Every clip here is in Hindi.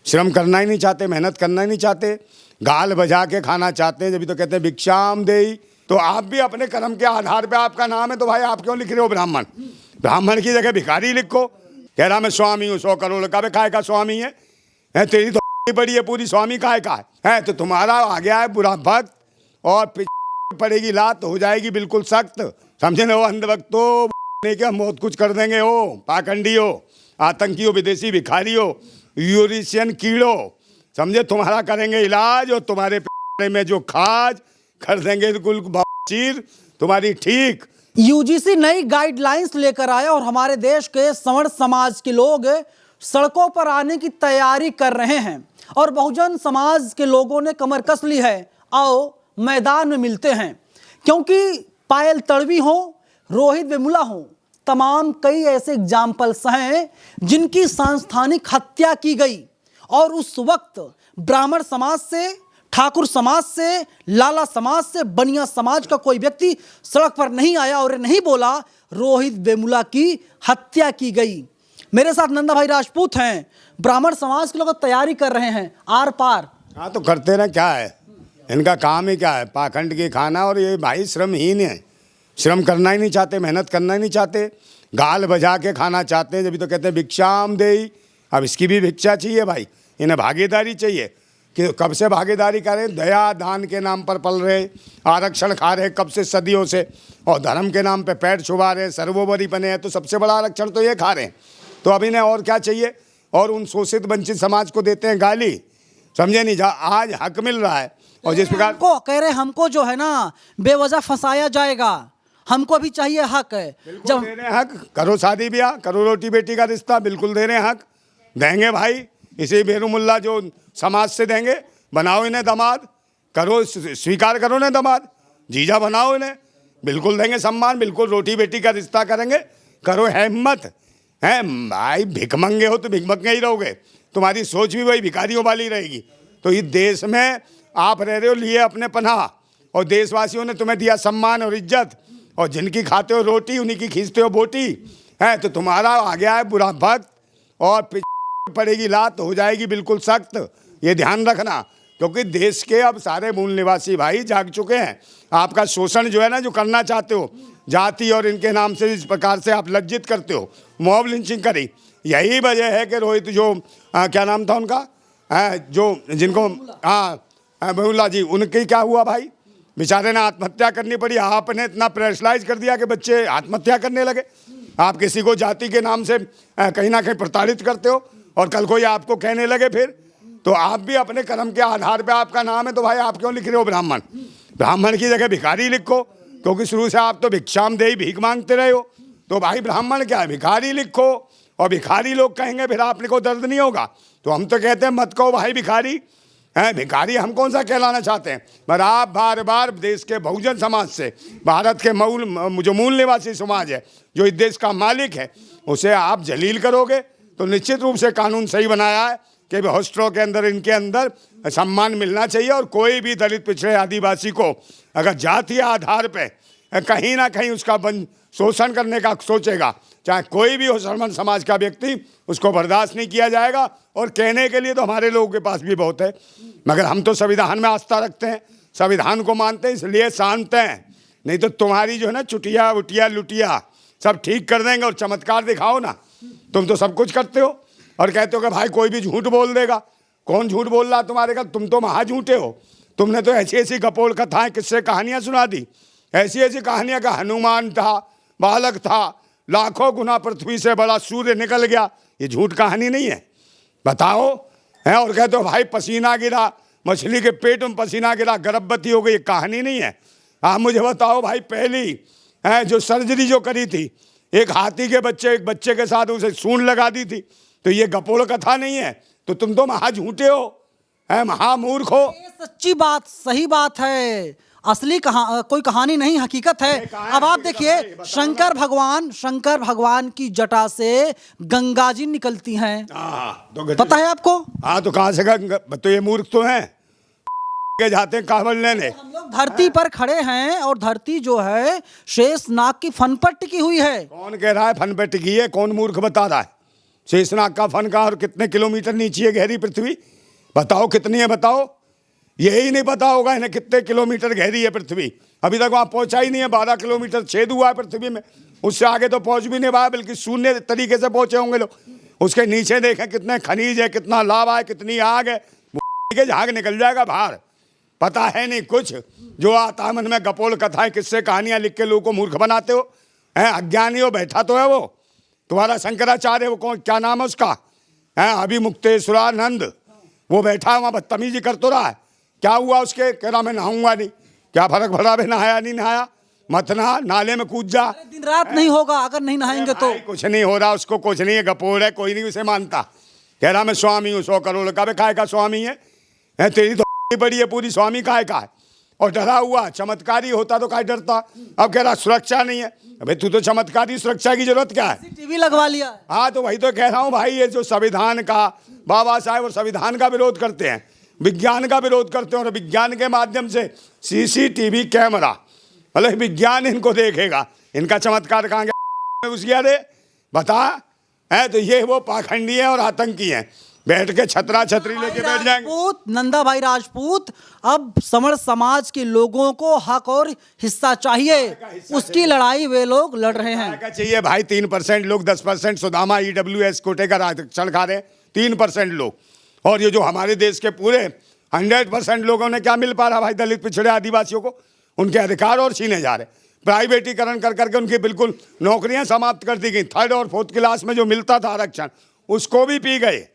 श्रम करना ही नहीं चाहते, मेहनत करना ही नहीं चाहते, गाल बजा के खाना चाहते हैं। जब तो कहते हैं भिक्षाम देई। तो आप भी अपने कर्म के आधार पे आपका नाम है, तो भाई आप क्यों लिख रहे हो ब्राह्मण? ब्राह्मण की जगह भिखारी लिखो। कह रहा मैं स्वामी हूँ, 100 करोड़ का। बे काय का स्वामी है? तेरी तो बड़ी है पूरी, स्वामी काय का है? तो तुम्हारा आ गया है बुरा भक्त, और पड़ेगी लात, हो जाएगी बिल्कुल सख्त। समझे ना? वो अंधभक्तो के हम बहुत कुछ कर देंगे। हो पाखंडी हो, आतंकी हो, विदेशी भिखारी हो, यूरेशियन कीड़ो, समझे? तुम्हारा करेंगे इलाज, और तुम्हारे में जो खाज कर देंगे बिल्कुल चीर तुम्हारी ठीक। यूजीसी नई गाइडलाइंस लेकर आया और हमारे देश के सवर्ण समाज के लोग सड़कों पर आने की तैयारी कर रहे हैं, और बहुजन समाज के लोगों ने कमर कस ली है। आओ मैदान में मिलते हैं, क्योंकि पायल तड़वी हो, रोहित वेमुला हो, तमाम कई ऐसे एग्जाम्पल्स हैं जिनकी सांस्थानिक हत्या की गई, और उस वक्त ब्राह्मण समाज से, ठाकुर समाज से, लाला समाज से, बनिया समाज का कोई व्यक्ति सड़क पर नहीं आया और नहीं बोला रोहित वेमुला की हत्या की गई। मेरे साथ नंदा भाई राजपूत हैं, ब्राह्मण समाज के लोग तैयारी कर रहे हैं आर पार। हाँ तो करते ना, क्या है इनका काम ही? क्या है? पाखंड के खाना। और ये भाई श्रमहीन है, श्रम करना ही नहीं चाहते, मेहनत करना ही नहीं चाहते, गाल बजा के खाना चाहते हैं। जब तो कहते हैं भिक्षाम देई। अब इसकी भी भिक्षा चाहिए भाई, इन्हें भागीदारी चाहिए। कि कब से भागीदारी करें? दया दान के नाम पर पल रहे, आरक्षण खा रहे कब से, सदियों से, और धर्म के नाम पे पैर छुपा रहे, सर्वोपरि बने हैं। तो सबसे बड़ा आरक्षण तो ये खा रहे हैं। तो अब इन्हें और क्या चाहिए? और उन शोषित वंचित समाज को देते हैं गाली। समझे नहीं? आज हक मिल रहा है, और जिस प्रकार को कह रहे हमको जो है ना बेवजह फंसाया जाएगा, हमको भी चाहिए हक है। जब दे रहे हक, करो शादी ब्याह, करो रोटी बेटी का रिश्ता, बिल्कुल दे रहे हक, देंगे भाई। इसी बेरुमुल्ला जो समाज से देंगे, बनाओ इन्हें दामाद, करो स्वीकार करो इन्हें दामाद, जीजा बनाओ इन्हें, बिल्कुल देंगे सम्मान, बिल्कुल रोटी बेटी का रिश्ता करेंगे। करो हिम्मत है भाई। भिखमंगे हो तो भिखमंगे ही रहोगे, तुम्हारी सोच भी वही भिखारियों वाली रहेगी। तो इस देश में आप रह रहे हो लिए अपने पनाह, और देशवासियों ने तुम्हें दिया सम्मान और इज्जत, और जिनकी खाते हो रोटी उन्हीं की खींचते हो बोटी है। तो तुम्हारा आ गया है बुरा भक्त, और पड़ेगी लात, हो जाएगी बिल्कुल सख्त। ये ध्यान रखना, क्योंकि देश के अब सारे मूल निवासी भाई जाग चुके हैं। आपका शोषण जो है ना, जो करना चाहते हो, जाति और इनके नाम से इस प्रकार से आप लज्जित करते हो, मॉब लिंचिंग करी, यही वजह है कि रोहित जो क्या नाम था उनका, जो जिनको वेमुला जी, उनकी क्या हुआ भाई? बेचारे ने आत्महत्या करनी पड़ी। आपने इतना प्रेशराइज कर दिया कि बच्चे आत्महत्या करने लगे। आप किसी को जाति के नाम से कहीं ना कहीं प्रताड़ित करते हो, और कल कोई आपको कहने लगे फिर, तो आप भी अपने कर्म के आधार पे आपका नाम है, तो भाई आप क्यों लिख रहे हो ब्राह्मण? ब्राह्मण की जगह भिखारी लिखो, क्योंकि शुरू से आप तो भिक्षाम देई, भीख मांगते रहे हो। तो भाई ब्राह्मण क्या है? भिखारी लिखो। और भिखारी लोग कहेंगे फिर आपने को दर्द नहीं होगा। तो हम तो कहते हैं मत कहो भाई भिखारी हैं। भिखारी हम कौन सा कहलाना चाहते हैं? पर आप बार बार देश के बहुजन समाज से, भारत के जो मूल निवासी समाज है, जो इस देश का मालिक है, उसे आप जलील करोगे। तो निश्चित रूप से कानून सही बनाया है कि हॉस्टलों के अंदर, इनके अंदर सम्मान मिलना चाहिए। और कोई भी दलित, पिछड़े, आदिवासी को अगर जातीय आधार पे कहीं ना कहीं उसका शोषण करने का सोचेगा, चाहे कोई भी हो शर्मन समाज का व्यक्ति, उसको बर्दाश्त नहीं किया जाएगा। और कहने के लिए तो हमारे लोगों के पास भी बहुत है, मगर हम तो संविधान में आस्था रखते हैं, संविधान को मानते हैं, इसलिए शांत हैं। नहीं तो तुम्हारी जो है ना चुटिया उटिया लुटिया सब ठीक कर देंगे। और चमत्कार दिखाओ ना, तुम तो सब कुछ करते हो और कहते हो कि भाई कोई भी झूठ बोल देगा। कौन झूठ बोल रहा तुम्हारे का? तुम तो महा झूठे हो। तुमने तो ऐसी ऐसी कपोल कथाएं, किससे कहानियां सुना दी, ऐसी ऐसी कहानियां का हनुमान था, बालक था, लाखों गुना पृथ्वी से बड़ा सूर्य निकल गया। ये झूठ कहानी नहीं है, बताओ है? और कहते हो भाई पसीना गिरा, मछली के पेट में पसीना गिरा, गर्भवती हो गई, ये कहानी नहीं है। आप मुझे बताओ भाई, पहली है जो सर्जरी जो करी थी, एक हाथी के बच्चे, एक बच्चे के साथ उसे सूंड लगा दी थी, तो ये गपोल कथा नहीं है। तो तुम तो महा झूठे हो, है महामूर्ख हो। ये सच्ची बात, सही बात है, असली कोई कहानी नहीं, हकीकत है। अब आप देखिए, शंकर भगवान की जटा से गंगा जी निकलती हैं, तो पता है आपको? हाँ, तो कहाँ से? तो ये मूर्ख तो हैं के जाते हैं कावड़ लेने। हम लोग धरती पर खड़े हैं, और धरती जो है शेष नाग की फन पर टिकी हुई है। कौन कह रहा है फन पे टिकी है? कौन मूर्ख बता रहा है? शेषनाग का फन कहाँ और कितने किलोमीटर नीचे है गहरी पृथ्वी? बताओ कितनी है, बताओ। यही नहीं पता होगा इन्हें कितने किलोमीटर गहरी है पृथ्वी। अभी तक वहाँ पहुँचा ही नहीं है। 12 किलोमीटर छेद हुआ है पृथ्वी में, उससे आगे तो पहुँच भी नहीं पाया, बल्कि शून्य तरीके से पहुँचे होंगे लोग। उसके नीचे देखें कितने खनिज है, कितना लावा है, कितनी आग है, के झाग निकल जाएगा बाहर। पता है नहीं कुछ, जो आता है मन में गपोल कथाएं, किससे कहानियां लिख के लोगों को मूर्ख बनाते हो। हैं अज्ञानी हो, बैठा तो है वो तुम्हारा शंकराचार्य, वो कौन, क्या नाम है उसका, है अभिमुक्तेश्वरानंद, वो बैठा है वहाँ बदतमीजी कर तो रहा है। क्या हुआ उसके? कह रहा मैं नहाऊंगा नहीं। क्या फर्क पड़ा बे, नहाया नहीं नहाया, मत नहा, नाले में कूद जा। दिन रात नहीं होगा अगर नहीं नहाएंगे तो। कुछ नहीं हो रहा उसको, कुछ नहीं है, गपोड़ है, कोई नहीं उसे मानता। कह रहा मैं स्वामी हूँ 100 करोड़ का। बे काय का स्वामी है? तेरी तो बड़ी है पूरी, स्वामी काय का है? और डरा हुआ, चमत्कारी होता तो काय डरता। अब कह रहा सुरक्षा नहीं है। अबे तू तो चमत्कारी, सुरक्षा की जरूरत क्या है? टीवी लगवा लिया। हाँ तो वही तो कह रहा हूँ भाई, ये जो संविधान का, बाबा साहेब और संविधान का विरोध करते हैं, विज्ञान का विरोध करते हैं, और विज्ञान के माध्यम से सीसीटीवी कैमरा, मतलब विज्ञान इनको देखेगा, इनका चमत्कार कहाँ गया घुस गया रे? बता। है तो ये वो पाखंडी है और आतंकी हैं, बैठ के छतरा छतरी लेके बैठ जाएंगे। नंदा भाई राजपूत, अब समर समाज के लोगों को हक और हिस्सा चाहिए, उसकी लड़ाई वे लोग लड़ रहे हैं। क्या चाहिए भाई? 3% लोग 10% सुदामा EWS कोटे का आरक्षण खा रहे हैं, 3% लोग। और ये जो हमारे देश के पूरे 100% लोगों ने क्या मिल पा रहा भाई? दलित पिछड़े आदिवासियों को उनके अधिकार और छीने जा रहे। प्राइवेटीकरण कर करके उनकी बिल्कुल नौकरियां समाप्त कर दी गई। 3rd और 4th क्लास में जो मिलता था आरक्षण, उसको भी पी गए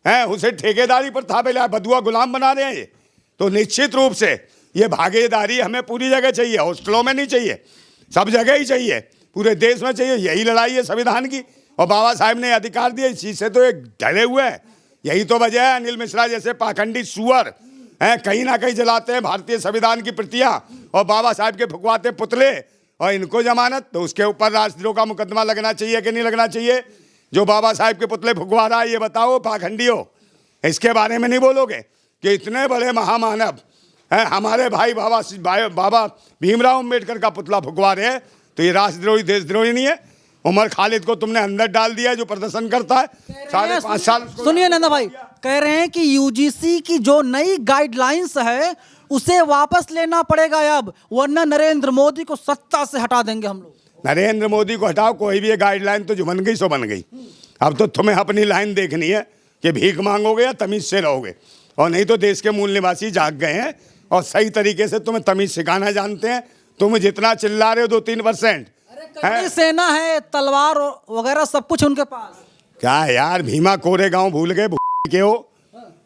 हैं, उसे ठेकेदारी पर थापे लाए, बदुआ गुलाम बना रहे हैं ये। तो निश्चित रूप से ये भागीदारी हमें पूरी जगह चाहिए, हॉस्टलों में नहीं चाहिए, सब जगह ही चाहिए, पूरे देश में चाहिए। यही लड़ाई है संविधान की, और बाबा साहब ने अधिकार दिए, इस चीज से तो एक ढले हुए हैं। यही तो वजह है अनिल मिश्रा जैसे पाखंडी सुअर हैं, कहीं ना कहीं जलाते हैं भारतीय संविधान की प्रतियां और बाबा साहब के फुकवाते पुतले, और इनको जमानत। तो उसके ऊपर राष्ट्रद्रोह का मुकदमा लगना चाहिए कि नहीं लगना चाहिए? जो बाबा साहब के पुतले फुकवा रहा है, ये बताओ पाखंडियों, इसके बारे में नहीं बोलोगे कि इतने बड़े महामानव हैं हमारे भाई बाबा भीमराव अम्बेडकर का पुतला फुकवा रहे हैं? तो ये राष्ट्रद्रोही देशद्रोही नहीं है? उमर खालिद को तुमने अंदर डाल दिया, जो प्रदर्शन करता है 5.5 साल। सुनिए नंदा भाई, कह रहे हैं कि यूजीसी की जो नई गाइडलाइंस है उसे वापस लेना पड़ेगा अब, वरना नरेंद्र मोदी को सत्ता से हटा देंगे हम लोग। नरेंद्र मोदी को हटाओ, कोई भी ये गाइडलाइन तो जो बन गई सो बन गई। अब तो तुम्हें अपनी लाइन देखनी है कि भीख मांगोगे या तमीज से रहोगे, और नहीं तो देश के मूल निवासी जाग गए हैं और सही तरीके से तुम्हें तमीज सिखाना जानते हैं। तुम जितना चिल्ला रहे हो 2-3%, सेना है, तलवार वगैरह सब कुछ उनके पास। क्या यार, भीमा कोरेगांव भूल गए के हो?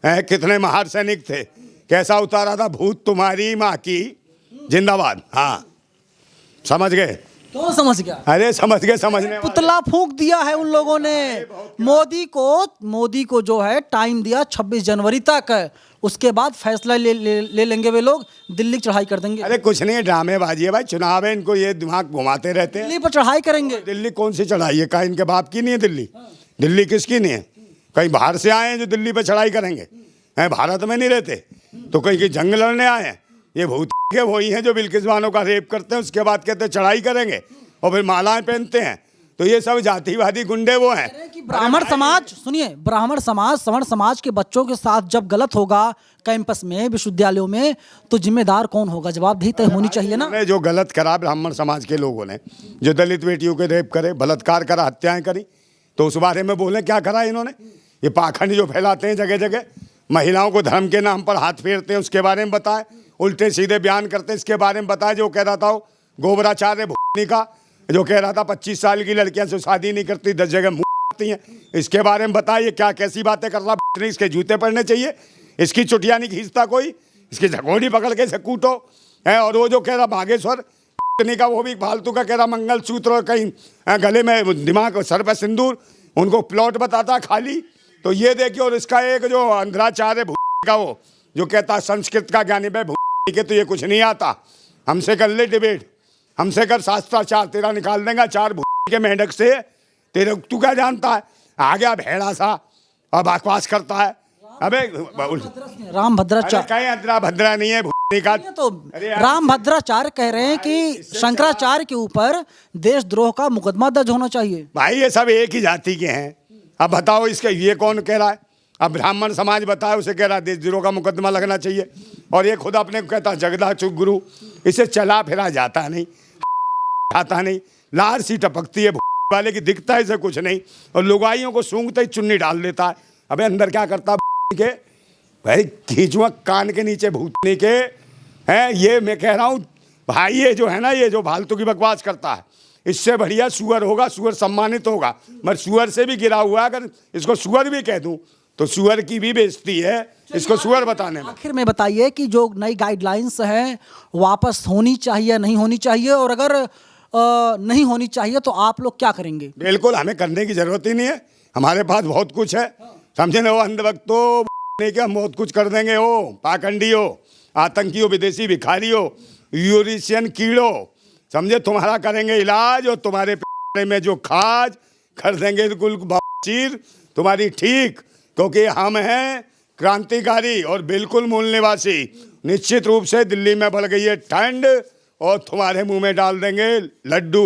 कितने महार सैनिक थे, कैसा उतारा था भूत तुम्हारी माँ की जिंदाबाद। हाँ समझ गए? कौन समझ गया? अरे समझ गए, समझने पुतला फूंक दिया है उन लोगों ने। मोदी को जो है टाइम दिया 26 जनवरी तक, उसके बाद फैसला ले लेंगे वे लोग, दिल्ली की चढ़ाई कर देंगे। अरे कुछ नहीं, ड्रामेबाजी है भाई, चुनाव है, इनको ये दिमाग घुमाते रहते हैं। दिल्ली पर चढ़ाई करेंगे। दिल्ली कौन सी चढ़ाई है? का इनके बाप की नहीं है दिल्ली? दिल्ली किसकी नहीं है? कहीं बाहर से आए हैं जो दिल्ली पे चढ़ाई करेंगे? हैं भारत में नहीं रहते तो कहीं की जंग लड़ने आए हैं? ये भूत के वही हैं जो बिल्किसबानों का रेप करते हैं, उसके बाद कहते हैं चढ़ाई करेंगे और फिर मालाएं पहनते हैं। तो ये सब जातिवादी गुंडे वो हैं कि ब्राह्मण समाज, सुनिए, ब्राह्मण समाज सवर्ण समाज के बच्चों के साथ जब गलत होगा कैंपस में, विश्वविद्यालयों में, तो जिम्मेदार कौन होगा? जवाबदेही तय होनी चाहिए ना। जो गलत करा ब्राह्मण समाज के लोगों ने, जो दलित बेटियों के रेप करे, बलात्कार करा, हत्याएं करी, तो उस बारे में बोले क्या करा इन्होंने? ये पाखंड जो फैलाते हैं जगह जगह, महिलाओं को धर्म के नाम पर हाथ फेरते हैं, उसके बारे में बताएं, उल्टे सीधे बयान करते हैं, इसके बारे में बताएं। जो कह रहा था गोबराचार्य भूनी का, जो कह रहा था 25 साल की लड़कियां से शादी नहीं करती, 10 जगह मुँह आती हैं, इसके बारे में बताइए क्या कैसी बातें कर रहा है? इसके जूते पड़ने चाहिए, इसकी चुटिया नहीं खींचता कोई, इसकी झगोड़ी पकड़ के इसे कूटो है। और वो जो कह रहा बागेश्वर का, वो भी फालतू का कह रहा मंगलसूत्र और कहीं गले में दिमाग सर पर सिंदूर, उनको प्लॉट बताता खाली। तो ये देखिए, और इसका एक जो अंधराचार्य का, वो जो कहता संस्कृत का ज्ञानी भाई के, तो ये कुछ नहीं आता, हमसे कर ले डिबेट, हमसे कर शास्त्राचार, तेरा निकाल देगा 4 के मेंढक से। तेरे तू क्या जानता है? आ गया भेड़ा सा और बकवास करता है। अबे राम भद्राचार्य, कहीं अंतरा भद्रा नहीं है का, तो राम भद्राचार्य कह रहे हैं कि शंकराचार्य के ऊपर देशद्रोह का मुकदमा दर्ज होना चाहिए। भाई ये सब एक ही जाति के हैं, अब बताओ इसके ये कौन कह रहा है? अब ब्राह्मण समाज बताए, उसे कह रहा है देशद्रोह का मुकदमा लगना चाहिए, और ये खुद अपने को कहता जगदा चुप गुरु। इसे चला फिरा जाता नहीं, आता नहीं, लार सी टपकती है वाले की, दिखता है इसे कुछ नहीं, और लुगाइयों को सूंघते ही चुन्नी डाल देता है। अबे अंदर क्या करता के भाई, खींचुआ कान के नीचे भूतने के हैं। ये मैं कह रहा हूँ भाई, ये जो है ना, ये जो फालतू की बकवास करता है, इससे बढ़िया सुअर होगा, सुअर सम्मानित होगा। मगर सुअर से भी गिरा हुआ है, अगर इसको सुअर भी कह दूं तो सुअर की भी बेइज्जती है इसको सुअर बताने में। आखिर में बताइए कि जो नई गाइडलाइंस हैं वापस होनी चाहिए, नहीं होनी चाहिए, और अगर नहीं होनी चाहिए तो आप लोग क्या करेंगे? बिल्कुल, हमें करने की जरूरत ही नहीं है, हमारे पास बहुत कुछ है। समझे ना, वो अंधभक्त तो नहीं कि हम बहुत कुछ कर देंगे, हो पाखंडी हो, आतंकी हो, विदेशी भिखारी हो, यूरेशियन कीड़ो, समझे, तुम्हारा करेंगे इलाज, और तुम्हारे पेट में जो खाज कर देंगे बिल्कुल चीर तुम्हारी ठीक, क्योंकि हम हैं क्रांतिकारी और बिल्कुल मूल निवासी। निश्चित रूप से दिल्ली में बढ़ गई है ठंड, और तुम्हारे मुंह में डाल देंगे लड्डू।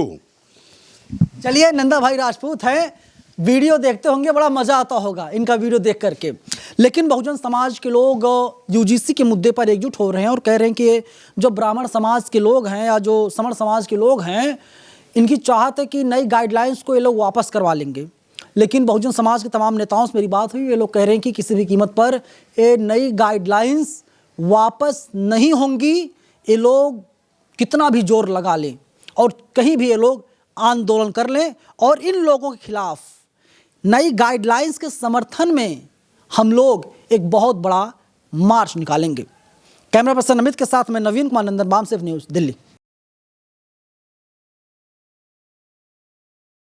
चलिए, नंदा भाई राजपूत हैं, वीडियो देखते होंगे, बड़ा मजा आता होगा इनका वीडियो देख करके। लेकिन बहुजन समाज के लोग यूजीसी के मुद्दे पर एकजुट हो रहे हैं और कह रहे हैं कि जो ब्राह्मण समाज के लोग हैं या जो समण समाज के लोग हैं, इनकी चाहत है कि नई गाइडलाइंस को ये लोग वापस करवा लेंगे। लेकिन बहुजन समाज के तमाम नेताओं से मेरी बात हुई, ये लोग कह रहे हैं कि किसी भी कीमत पर ये नई गाइडलाइंस वापस नहीं होंगी। ये लोग कितना भी जोर लगा लें और कहीं भी ये लोग आंदोलन कर लें, और इन लोगों के खिलाफ नई गाइडलाइंस के समर्थन में हम लोग एक बहुत बड़ा मार्च निकालेंगे। कैमरा पर्सन अमित के साथ मैं नवीन कुमार नंदन, बाम सेफ न्यूज़, दिल्ली।